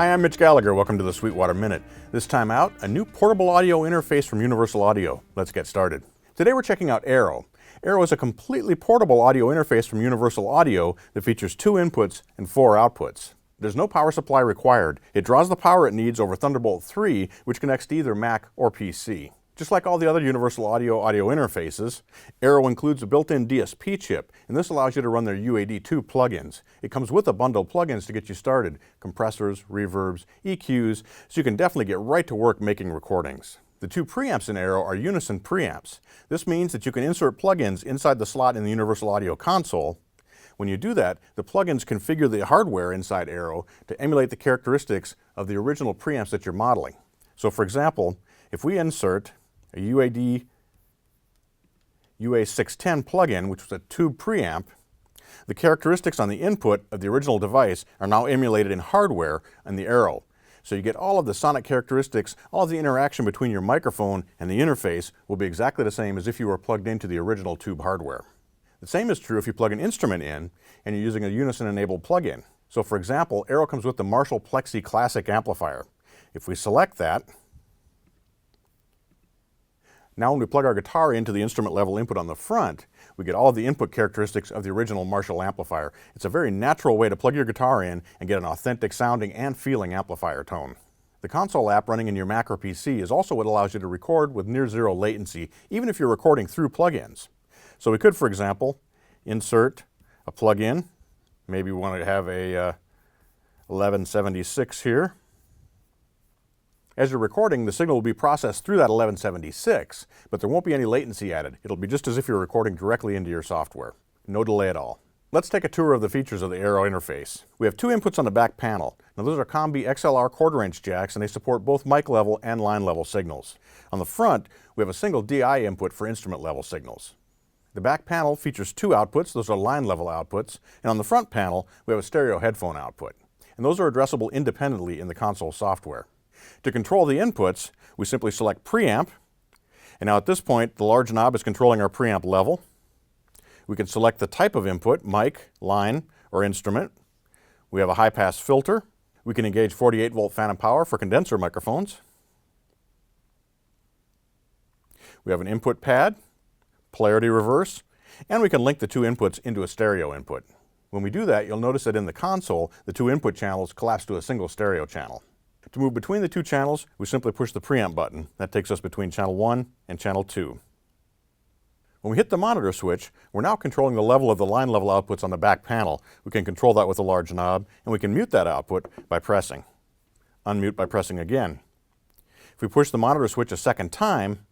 Hi, I'm Mitch Gallagher. Welcome to the Sweetwater Minute. This time out, a new portable audio interface from Universal Audio. Let's get started. Today we're checking out Aero. Aero is a completely portable audio interface from Universal Audio that features 2 inputs and 4 outputs. There's no power supply required. It draws the power it needs over Thunderbolt 3, which connects to either Mac or PC. Just like all the other Universal Audio interfaces, Aero includes a built-in DSP chip, and this allows you to run their UAD plug-ins. It comes with a bundle of plug-ins to get you started: compressors, reverbs, EQs, so you can definitely get right to work making recordings. The 2 preamps in Aero are Unison preamps. This means that you can insert plug-ins inside the slot in the Universal Audio console. When you do that, the plug-ins configure the hardware inside Aero to emulate the characteristics of the original preamps that you're modeling. So for example, if we insert a UAD UA610 plug-in, which was a tube preamp, the characteristics on the input of the original device are now emulated in hardware in the Aero. So you get all of the sonic characteristics, all of the interaction between your microphone and the interface will be exactly the same as if you were plugged into the original tube hardware. The same is true if you plug an instrument in and you're using a Unison-enabled plug-in. So for example, Aero comes with the Marshall Plexi Classic amplifier. If we select that, now when we plug our guitar into the instrument level input on the front, we get all of the input characteristics of the original Marshall amplifier. It's a very natural way to plug your guitar in and get an authentic sounding and feeling amplifier tone. The console app running in your Mac or PC is also what allows you to record with near zero latency, even if you're recording through plugins. So we could, for example, insert a plug-in. Maybe we want to have a 1176 here. As you're recording, the signal will be processed through that 1176, but there won't be any latency added. It'll be just as if you're recording directly into your software. No delay at all. Let's take a tour of the features of the Aero interface. We have 2 inputs on the back panel. Now those are Combi XLR 1/4-inch jacks, and they support both mic level and line level signals. On the front, we have a single DI input for instrument level signals. The back panel features 2 outputs. Those are line level outputs. And on the front panel, we have a stereo headphone output. And those are addressable independently in the console software. To control the inputs, we simply select preamp, and now at this point the large knob is controlling our preamp level. We can select the type of input: mic, line, or instrument. We have a high-pass filter. We can engage 48-volt phantom power for condenser microphones. We have an input pad, polarity reverse, and we can link the 2 inputs into a stereo input. When we do that, you'll notice that in the console, the 2 input channels collapse to a single stereo channel. To move between the 2 channels, we simply push the preamp button. That takes us between channel 1 and channel 2. When we hit the monitor switch, we're now controlling the level of the line level outputs on the back panel. We can control that with a large knob, and we can mute that output by pressing. Unmute by pressing again. If we push the monitor switch a second time,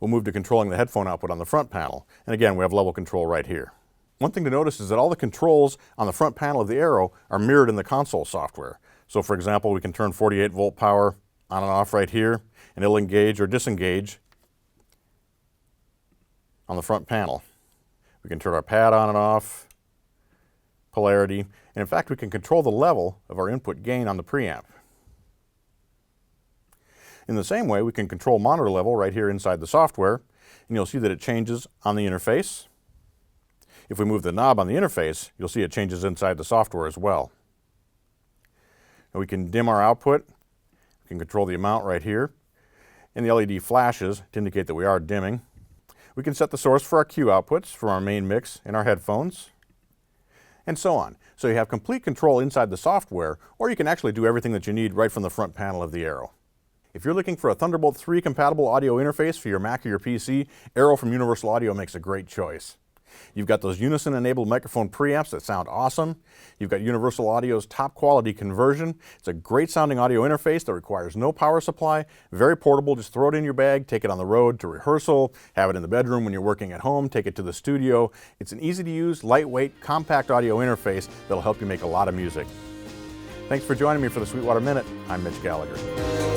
we'll move to controlling the headphone output on the front panel. And again, we have level control right here. One thing to notice is that all the controls on the front panel of the Aero are mirrored in the console software. So for example, we can turn 48-volt power on and off right here, and it'll engage or disengage on the front panel. We can turn our pad on and off, polarity, and in fact we can control the level of our input gain on the preamp. In the same way, we can control monitor level right here inside the software, and you'll see that it changes on the interface. If we move the knob on the interface, you'll see it changes inside the software as well. And we can dim our output. We can control the amount right here. And the LED flashes to indicate that we are dimming. We can set the source for our cue outputs from our main mix and our headphones, and so on. So you have complete control inside the software, or you can actually do everything that you need right from the front panel of the Aero. If you're looking for a Thunderbolt 3 compatible audio interface for your Mac or your PC, Aero from Universal Audio makes a great choice. You've got those Unison-enabled microphone preamps that sound awesome. You've got Universal Audio's top quality conversion. It's a great sounding audio interface that requires no power supply, very portable. Just throw it in your bag, take it on the road to rehearsal, have it in the bedroom when you're working at home, take it to the studio. It's an easy to use, lightweight, compact audio interface that'll help you make a lot of music. Thanks for joining me for the Sweetwater Minute. I'm Mitch Gallagher.